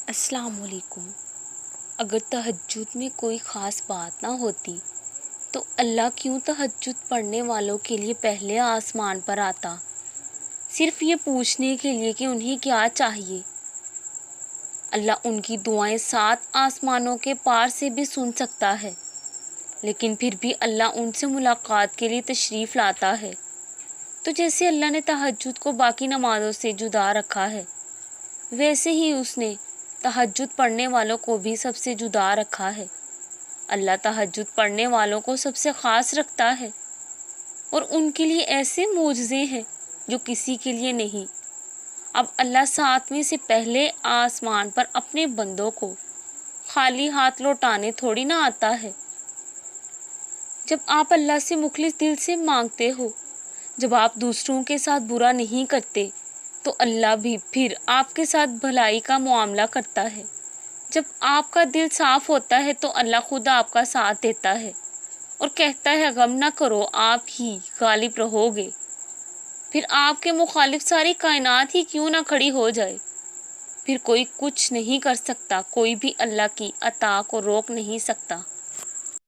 السلام علیکم۔ اگر تہجد میں کوئی خاص بات نہ ہوتی تو اللہ کیوں تہجد پڑھنے والوں کے لیے پہلے آسمان پر آتا، صرف یہ پوچھنے کے لیے کہ انہیں کیا چاہیے؟ اللہ ان کی دعائیں 7 آسمانوں کے پار سے بھی سن سکتا ہے، لیکن پھر بھی اللہ ان سے ملاقات کے لیے تشریف لاتا ہے۔ تو جیسے اللہ نے تہجد کو باقی نمازوں سے جدا رکھا ہے، ویسے ہی اس نے تہجد پڑھنے والوں کو بھی سب سے جدا رکھا ہے۔ اللہ تہجد پڑھنے والوں کو سب سے خاص رکھتا ہے اور ان کے لیے ایسے معجزے ہیں جو کسی کے لیے نہیں۔ اب اللہ 7ویں سے پہلے آسمان پر اپنے بندوں کو خالی ہاتھ لوٹانے تھوڑی نہ آتا ہے۔ جب آپ اللہ سے مخلص دل سے مانگتے ہو، جب آپ دوسروں کے ساتھ برا نہیں کرتے، تو اللہ بھی پھر آپ کے ساتھ بھلائی کا معاملہ کرتا ہے۔ جب آپ کا دل صاف ہوتا ہے تو اللہ خود آپ کا ساتھ دیتا ہے اور کہتا ہے غم نہ کرو، آپ ہی غالب رہو گے۔ پھر آپ کے مخالف ساری کائنات ہی کیوں نہ کھڑی ہو جائے، پھر کوئی کچھ نہیں کر سکتا، کوئی بھی اللہ کی عطا کو روک نہیں سکتا۔